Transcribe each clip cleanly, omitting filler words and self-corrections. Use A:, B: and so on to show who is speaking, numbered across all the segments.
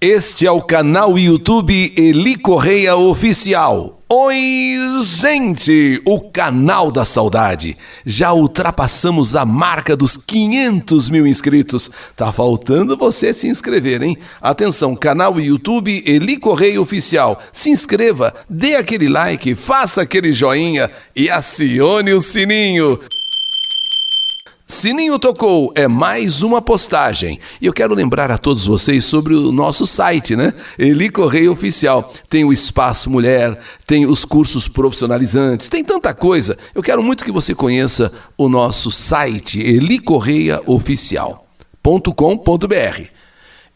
A: Este é o canal YouTube Eli Correia Oficial. Oi, gente! O canal da saudade. Já ultrapassamos a marca dos 500 mil inscritos. Tá faltando você se inscrever, hein? Atenção, canal YouTube Eli Correia Oficial. Se inscreva, dê aquele like, faça aquele joinha e acione o sininho. Sininho tocou, é mais uma postagem. E eu quero lembrar a todos vocês sobre o nosso site, né? Eli Correia Oficial. Tem o Espaço Mulher, tem os cursos profissionalizantes, tem tanta coisa. Eu quero muito que você conheça o nosso site, elicorreiaoficial.com.br.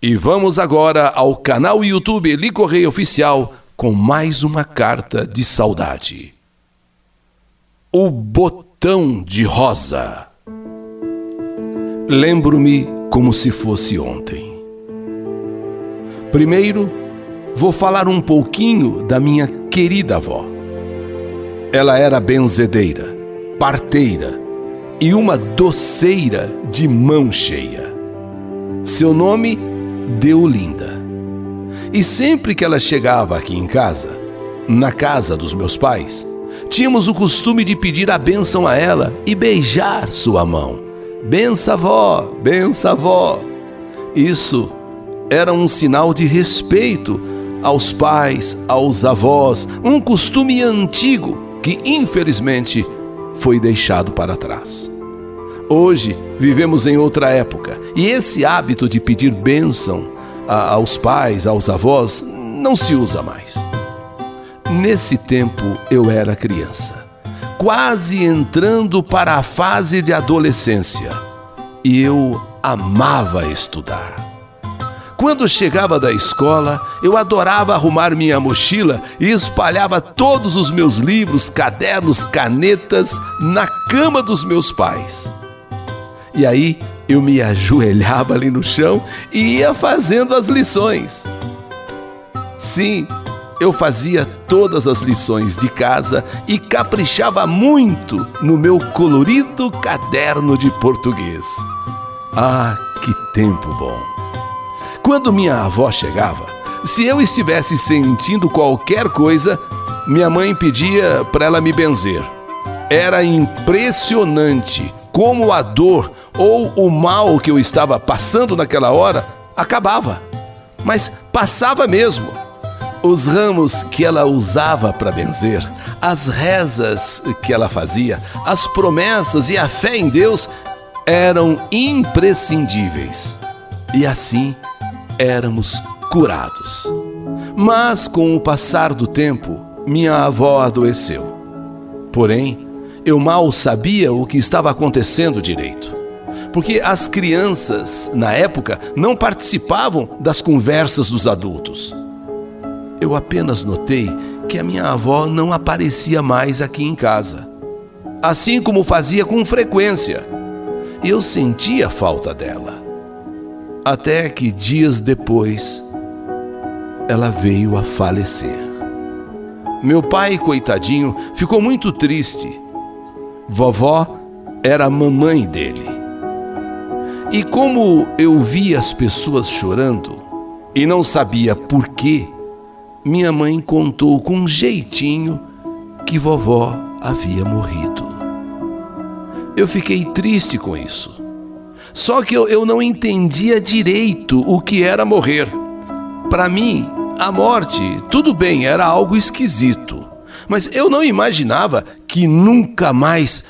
A: E vamos agora ao canal YouTube Eli Correia Oficial com mais uma carta de saudade. O botão de rosa. Lembro-me como se fosse ontem. Primeiro, vou falar um pouquinho da minha querida avó. Ela era benzedeira, parteira e uma doceira de mão cheia. Seu nome, Deolinda. E sempre que ela chegava aqui em casa, na casa dos meus pais, tínhamos o costume de pedir a bênção a ela e beijar sua mão. Bença, avó, bença, avó. Isso era um sinal de respeito aos pais, aos avós, um costume antigo que, infelizmente, foi deixado para trás. Hoje, vivemos em outra época e esse hábito de pedir bênção aos pais, aos avós, não se usa mais. Nesse tempo, eu era criança, quase entrando para a fase de adolescência, e eu amava estudar. Quando chegava da escola, eu adorava arrumar minha mochila e espalhava todos os meus livros, cadernos, canetas na cama dos meus pais. E aí eu me ajoelhava ali no chão e ia fazendo as lições. Sim, eu fazia todas as lições de casa e caprichava muito no meu colorido caderno de português. Ah, que tempo bom! Quando minha avó chegava, se eu estivesse sentindo qualquer coisa, minha mãe pedia para ela me benzer. Era impressionante como a dor ou o mal que eu estava passando naquela hora acabava, mas passava mesmo. Os ramos que ela usava para benzer, as rezas que ela fazia, as promessas e a fé em Deus eram imprescindíveis. E assim éramos curados. Mas com o passar do tempo, minha avó adoeceu. Porém, eu mal sabia o que estava acontecendo direito, porque as crianças, na época, não participavam das conversas dos adultos. Eu apenas notei que a minha avó não aparecia mais aqui em casa, assim como fazia com frequência. Eu sentia falta dela. Até que dias depois, ela veio a falecer. Meu pai, coitadinho, ficou muito triste. Vovó era a mamãe dele. E como eu via as pessoas chorando e não sabia por quê, minha mãe contou com um jeitinho que vovó havia morrido. Eu fiquei triste com isso. Só que eu não entendia direito o que era morrer. Para mim, a morte, tudo bem, era algo esquisito. Mas eu não imaginava que nunca mais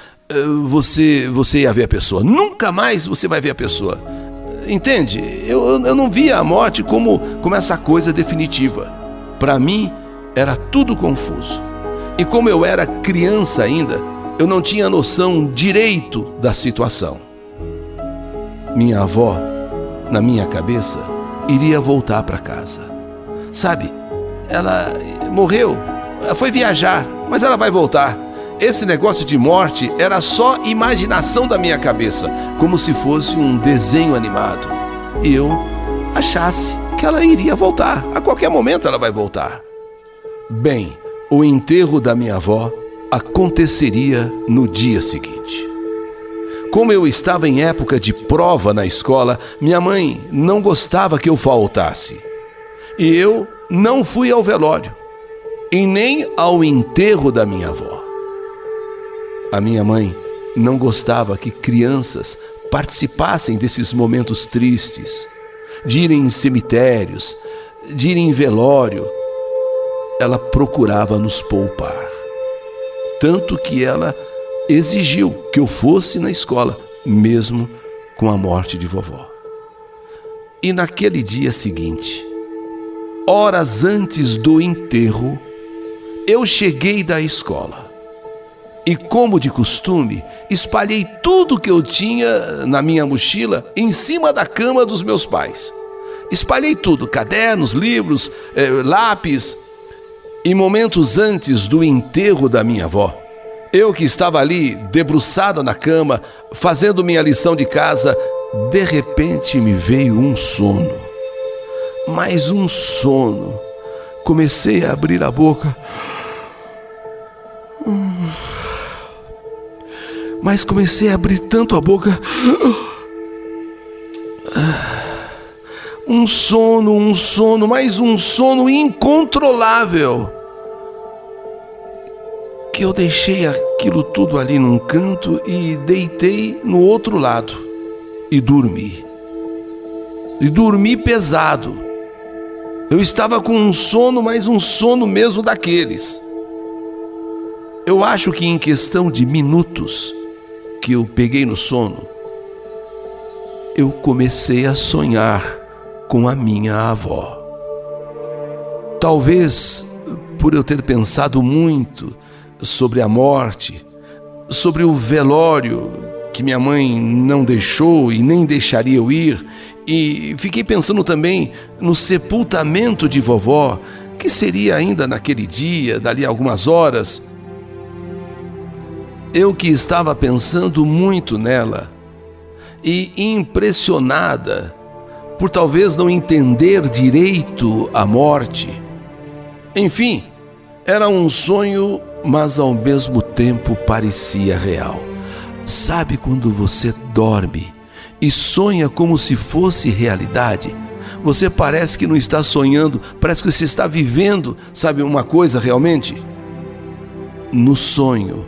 A: você ia ver a pessoa. Nunca mais você vai ver a pessoa. Entende? Eu não via a morte como essa coisa definitiva. Para mim, era tudo confuso. E como eu era criança ainda, eu não tinha noção direito da situação. Minha avó, na minha cabeça, iria voltar para casa. Sabe, ela morreu, foi viajar, mas ela vai voltar. Esse negócio de morte era só imaginação da minha cabeça, como se fosse um desenho animado. E eu achasse que ela iria voltar. A qualquer momento ela vai voltar. Bem, o enterro da minha avó aconteceria no dia seguinte. Como eu estava em época de prova na escola, minha mãe não gostava que eu faltasse. E eu não fui ao velório e nem ao enterro da minha avó. A minha mãe não gostava que crianças participassem desses momentos tristes, de irem em cemitérios, de irem em velório. Ela procurava nos poupar. Tanto que ela exigiu que eu fosse na escola, mesmo com a morte de vovó. E naquele dia seguinte, horas antes do enterro, eu cheguei da escola. E como de costume, espalhei tudo que eu tinha na minha mochila em cima da cama dos meus pais. Espalhei tudo, cadernos, livros, lápis. E momentos antes do enterro da minha avó, eu que estava ali, debruçada na cama, fazendo minha lição de casa, de repente me veio um sono. Mais um sono. Comecei a abrir a boca. Mas comecei a abrir tanto a boca. Um sono, mais um sono incontrolável. Que eu deixei aquilo tudo ali num canto e deitei no outro lado. E dormi. E dormi pesado. Eu estava com um sono, mas um sono mesmo daqueles. Eu acho que em questão de minutos que eu peguei no sono, eu comecei a sonhar com a minha avó. Talvez por eu ter pensado muito sobre a morte, sobre o velório que minha mãe não deixou e nem deixaria eu ir, e fiquei pensando também no sepultamento de vovó, que seria ainda naquele dia, dali a algumas horas. Eu que estava pensando muito nela e impressionada por talvez não entender direito a morte. Enfim, era um sonho, mas ao mesmo tempo parecia real. Sabe quando você dorme e sonha como se fosse realidade? Você parece que não está sonhando, parece que você está vivendo, sabe uma coisa realmente? No sonho,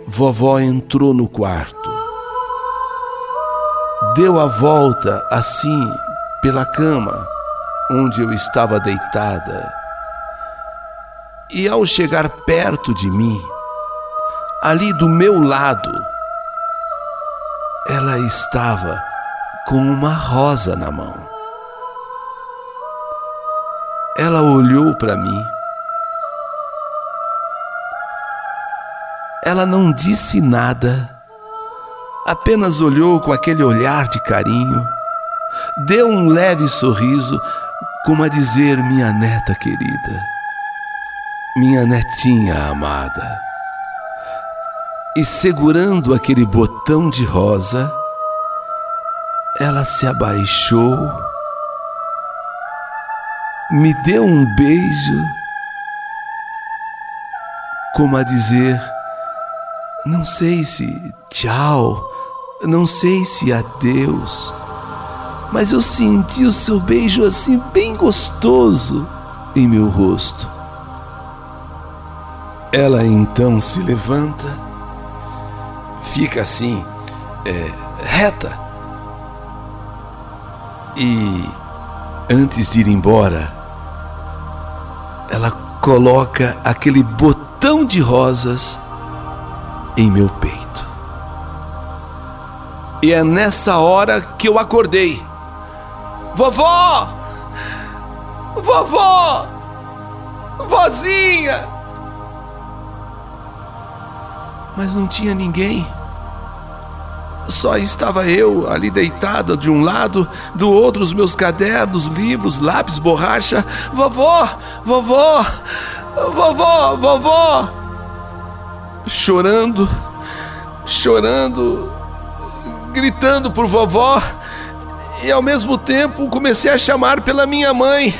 A: vovó entrou no quarto, deu a volta assim pela cama onde eu estava deitada, e ao chegar perto de mim, ali do meu lado, ela estava com uma rosa na mão. Ela olhou para mim. Ela não disse nada, apenas olhou com aquele olhar de carinho, deu um leve sorriso, como a dizer: minha neta querida, minha netinha amada. E segurando aquele botão de rosa, ela se abaixou, me deu um beijo, como a dizer: não sei se tchau, não sei se adeus, mas eu senti o seu beijo assim bem gostoso em meu rosto. Ela então se levanta, fica assim, reta, e antes de ir embora, ela coloca aquele botão de rosas em meu peito. E é nessa hora que eu acordei. Vovó! Vovó! Vozinha! Mas não tinha ninguém. Só estava eu ali deitada de um lado, do outro os meus cadernos, livros, lápis, borracha. Vovó! Vovó! Vovó! Vovó! Chorando, gritando por vovó, e ao mesmo tempo comecei a chamar pela minha mãe.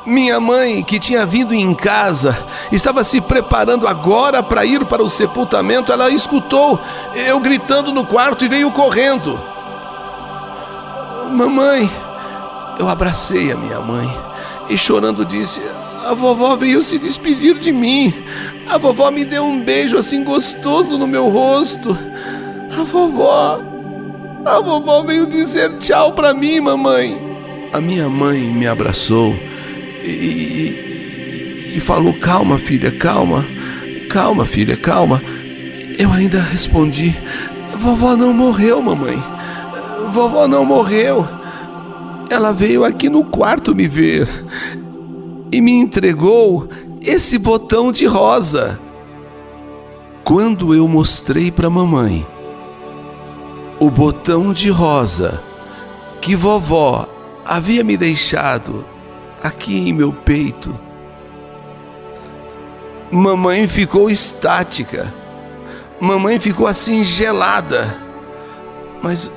A: Minha mãe, que tinha vindo em casa, estava se preparando agora para ir para o sepultamento. Ela escutou eu gritando no quarto e veio correndo. Mamãe, Eu abracei a minha mãe e chorando disse: a vovó veio se despedir de mim. A vovó me deu um beijo assim gostoso no meu rosto. A vovó veio dizer tchau pra mim, mamãe. A minha mãe me abraçou e falou: calma, filha, calma. Calma, filha, calma. Eu ainda respondi: vovó não morreu, mamãe. Vovó não morreu. Ela veio aqui no quarto me ver e me entregou esse botão de rosa. Quando eu mostrei para mamãe o botão de rosa que vovó havia me deixado aqui em meu peito, mamãe ficou estática. Mamãe ficou assim gelada. Mas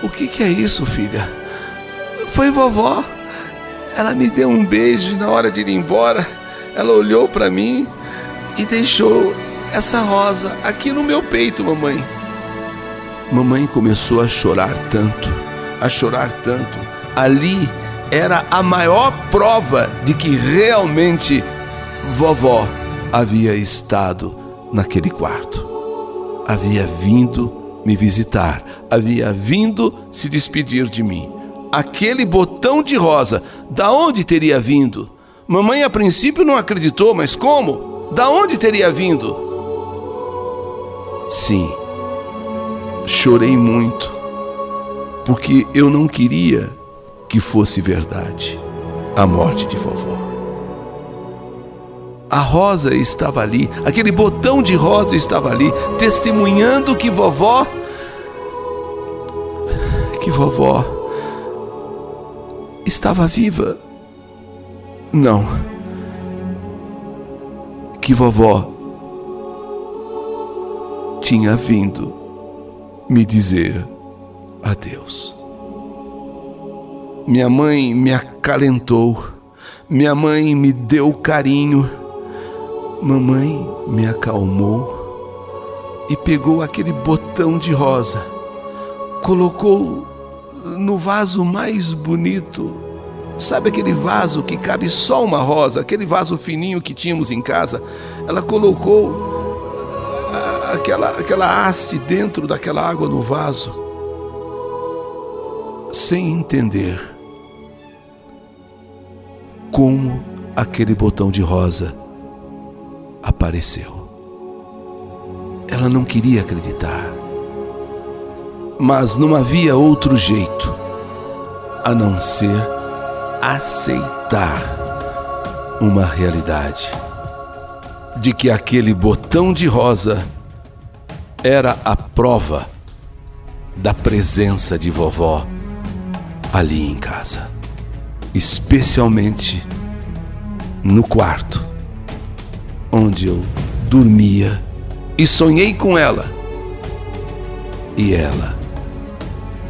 A: o que é isso, filha? Foi vovó. Ela me deu um beijo e na hora de ir embora, ela olhou para mim e deixou essa rosa aqui no meu peito, mamãe. Mamãe começou a chorar tanto, a chorar tanto. Ali era a maior prova de que realmente vovó havia estado naquele quarto. Havia vindo me visitar, havia vindo se despedir de mim. Aquele botão de rosa, da onde teria vindo? Mamãe a princípio não acreditou, mas como? Da onde teria vindo? Sim, chorei muito, porque eu não queria que fosse verdade a morte de vovó. A rosa estava ali, aquele botão de rosa estava ali, testemunhando que vovó estava viva. Não, que vovó tinha vindo me dizer adeus. Minha mãe me acalentou, minha mãe me deu carinho, mamãe me acalmou e pegou aquele botão de rosa, colocou no vaso mais bonito. Sabe aquele vaso que cabe só uma rosa, aquele vaso fininho que tínhamos em casa? Ela colocou aquela haste dentro daquela água no vaso, sem entender como aquele botão de rosa apareceu. Ela não queria acreditar, mas não havia outro jeito a não ser aceitar uma realidade de que aquele botão de rosa era a prova da presença de vovó ali em casa, especialmente no quarto onde eu dormia e sonhei com ela. E ela,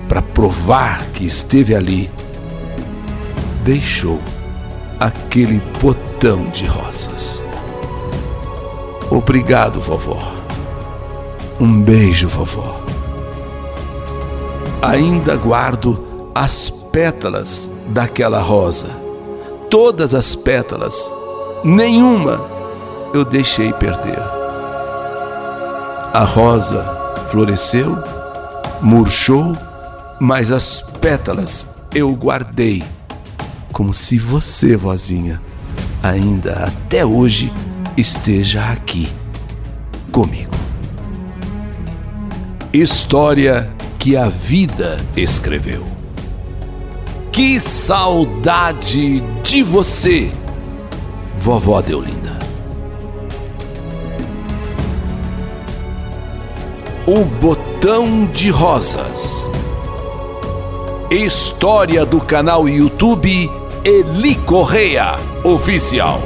A: para provar que esteve ali, deixou aquele botão de rosas. Obrigado, vovó. Um beijo, vovó. Ainda guardo as pétalas daquela rosa. Todas as pétalas, nenhuma eu deixei perder. A rosa floresceu, murchou, mas as pétalas eu guardei, como se você, vozinha, ainda até hoje esteja aqui comigo. História que a vida escreveu. Que saudade de você, vovó Deolinda. O Botão de Rosas. História do canal YouTube Eli Correia Oficial.